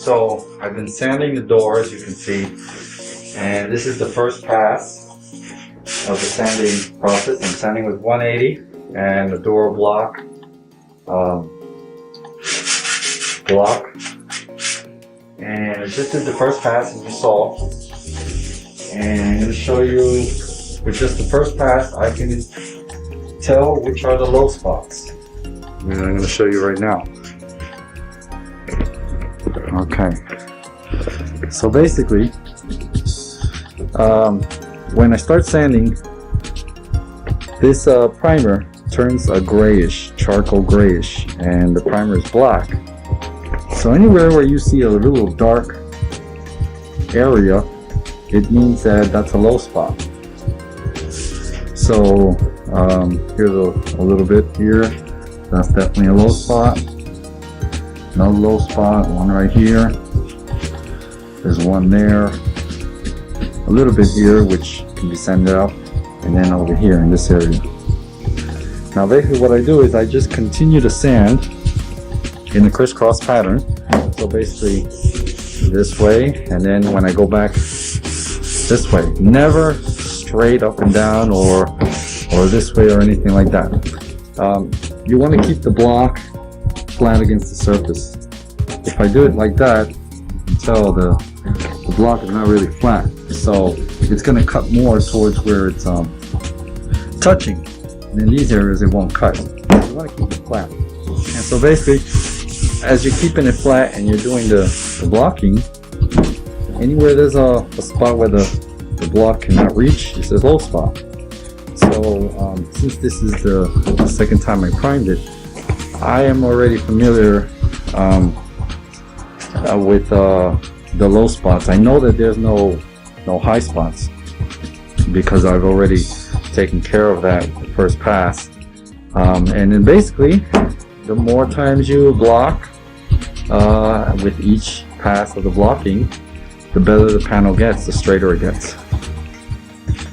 So I've been sanding the door, as you can see, and this is the first pass of the sanding process. I'm sanding with 180 and the door block. And I just did the first pass, as you saw. And I'm going to show you, with just the first pass, I can tell which are the low spots. And I'm going to show you right now. Okay. So basically, when I start sanding, this primer turns a grayish, charcoal grayish, and the primer is black. So anywhere where you see a little dark area, it means that that's a low spot. So here's a little bit here. That's definitely a low spot. Another low spot, one right here. There's one there. A little bit here, which can be sanded out, and then over here in this area. Now basically what I do is I just continue to sand in a crisscross pattern. So basically this way, and then when I go back this way, never straight up and down or this way or anything like that. You want to keep the block flat against the surface. If I do it like that, you can tell the block is not really flat, so it's going to cut more towards where it's touching, and in these areas it won't cut. You want to keep it flat. And so basically, as you're keeping it flat and you're doing the blocking, anywhere there's a spot where the block cannot reach, it's a low spot. So since this is the second time I primed it, I am already familiar with the low spots. I know that there's no high spots because I've already taken care of that the first pass. And then basically, the more times you block with each pass of the blocking, the better the panel gets, the straighter it gets.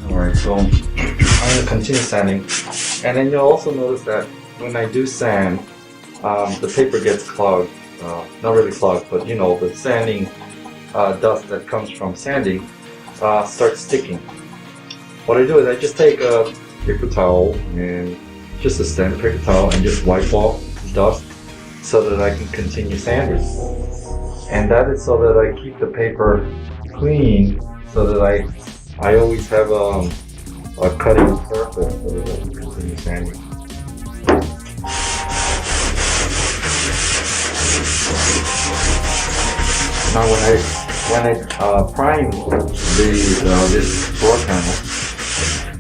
Alright, so I'm going to continue sanding. And then you'll also notice that when I do sand, the paper gets clogged. Not really clogged, but you know, the sanding dust that comes from sanding starts sticking. What I do is I just take a paper towel, and just a standard paper towel, and just wipe off dust so that I can continue sanding. And that is so that I keep the paper clean, so that I always have a cutting surface so that I can continue sanding. Now when I primed this floor panel,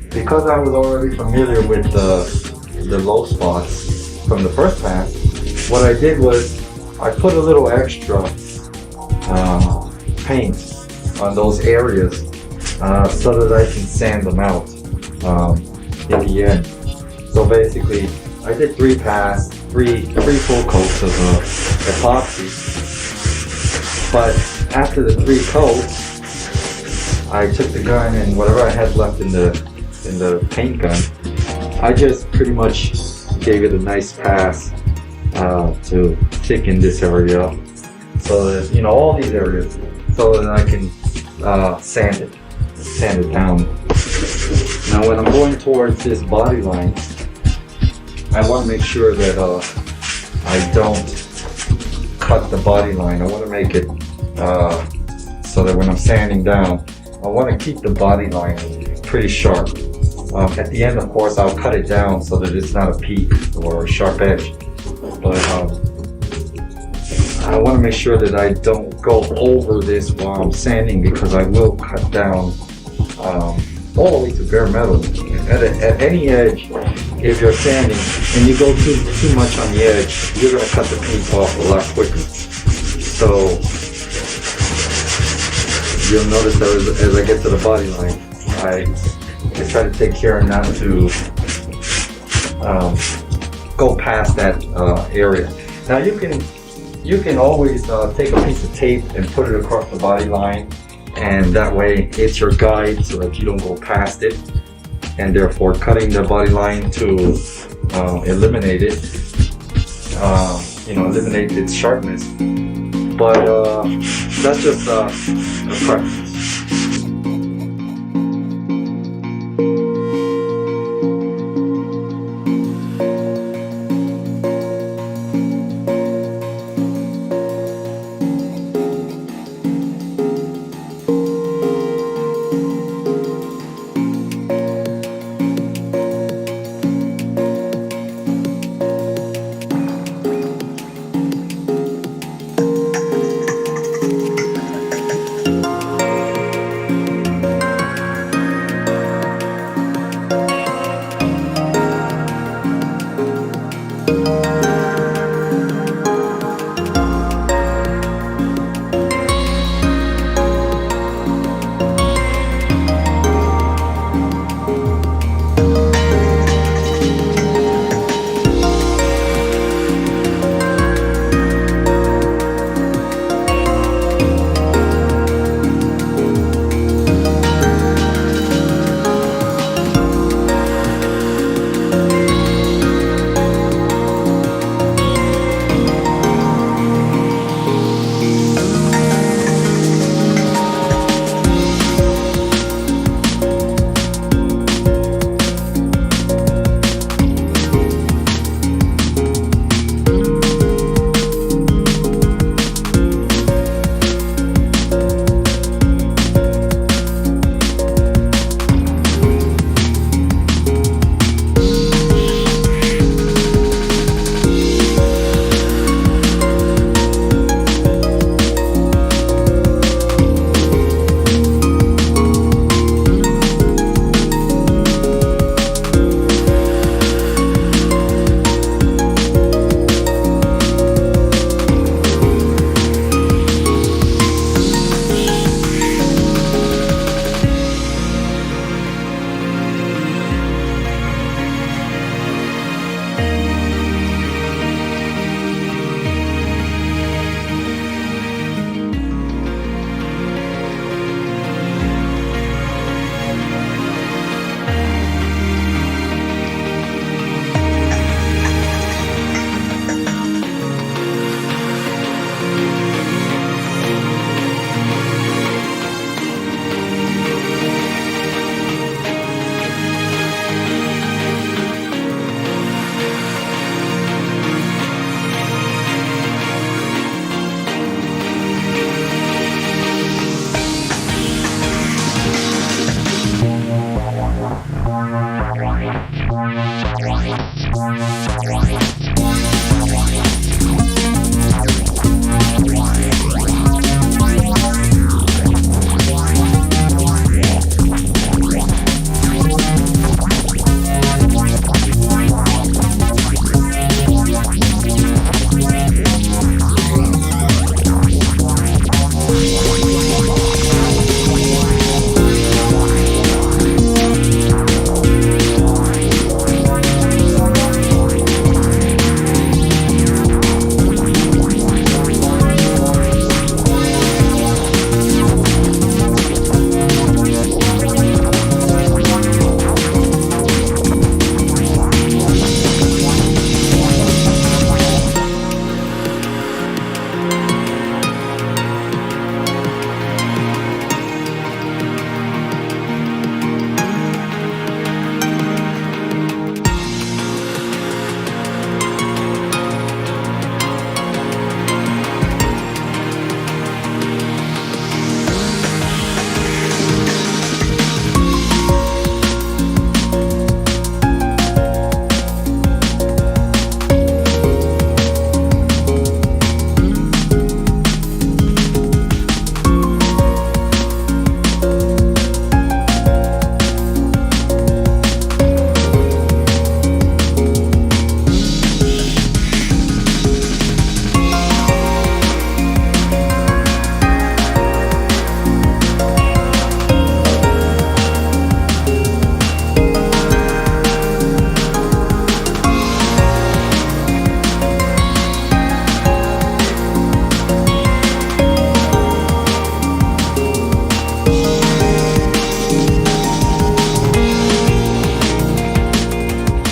because I was already familiar with the low spots from the first pass, what I did was I put a little extra paint on those areas so that I can sand them out in the end. So basically, I did three full coats of epoxy. But after the 3 coats, I took the gun and whatever I had left in the paint gun, I just pretty much gave it a nice pass to thicken this area, so that, you know, all these areas, so that I can sand it down. Now when I'm going towards this body line, I want to make sure that I don't cut the body line. I want to make it so that when I'm sanding down, I want to keep the body line pretty sharp. At the end, of course, I'll cut it down so that it's not a peak or a sharp edge. But I want to make sure that I don't go over this while I'm sanding, because I will cut down all the way to bare metal. At any edge, if you're sanding and you go too much on the edge, you're going to cut the paint off a lot quicker. So you'll notice that as I get to the body line, I try to take care not to go past that area. Now you can always take a piece of tape and put it across the body line, and that way it's your guide so that you don't go past it, and therefore cutting the body line to eliminate it, eliminate its sharpness. but that's just a preference.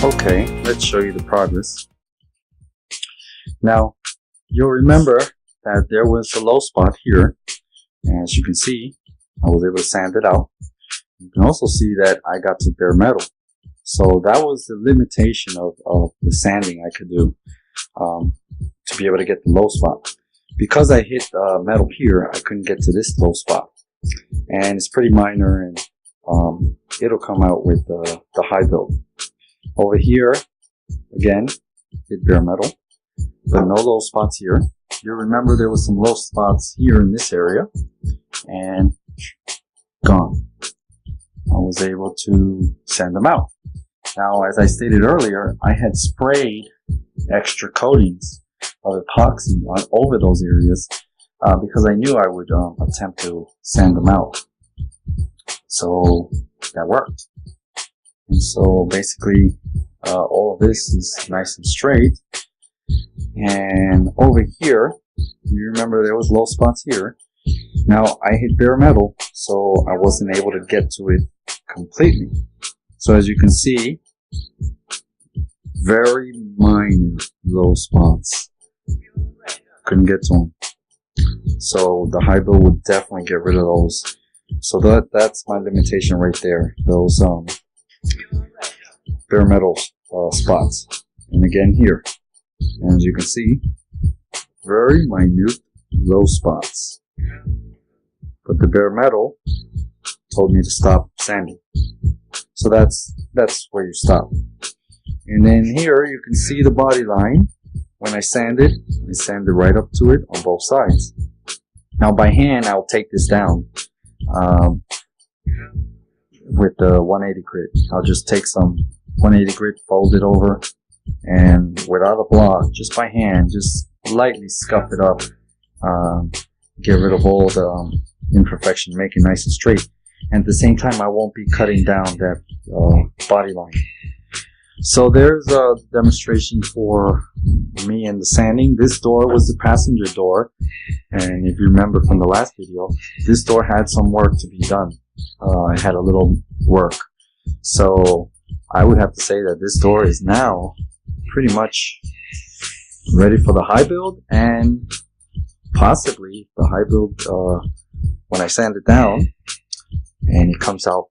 Okay, let's show you the progress. Now, you'll remember that there was a low spot here. And as you can see, I was able to sand it out. You can also see that I got to bare metal. So that was the limitation of the sanding I could do to be able to get the low spot. Because I hit metal here, I couldn't get to this low spot. And it's pretty minor, and it'll come out with the high build. Over here, again, hit bare metal, but no low spots here. You remember there was some low spots here in this area, and gone. I was able to sand them out. Now, as I stated earlier, I had sprayed extra coatings of epoxy over those areas because I knew I would attempt to sand them out. So that worked. And so basically, all of this is nice and straight. And over here, you remember there was low spots here. Now I hit bare metal, so I wasn't able to get to it completely. So as you can see, very minor low spots. Couldn't get to them. So the high build would definitely get rid of those. So that's my limitation right there. Those bare metal spots. And again here, and as you can see, very minute low spots. But the bare metal told me to stop sanding. So that's where you stop. And then here you can see the body line. When I sanded right up to it on both sides. Now by hand, I'll take this down with the 180 grit. I'll just take some 180 grit, fold it over, and without a block, just by hand, just lightly scuff it up. Get rid of all the imperfection, make it nice and straight. And at the same time, I won't be cutting down that body line. So there's a demonstration for me and the sanding. This door was the passenger door, and if you remember from the last video, this door had some work to be done. It had a little work. So I would have to say that this door is now pretty much ready for the high build, and possibly the high build when I sand it down and it comes out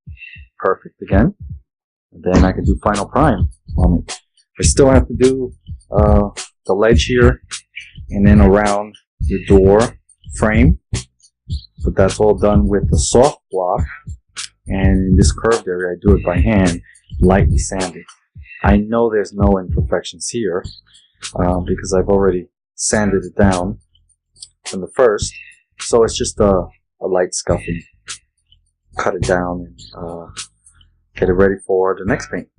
perfect again, then I can do final prime on it. I still have to do the ledge here and then around the door frame, but that's all done with the soft block, and in this curved area I do it by hand, lightly sanded. I know there's no imperfections here because I've already sanded it down from the first, so it's just a light scuffing. Cut it down and get it ready for the next paint.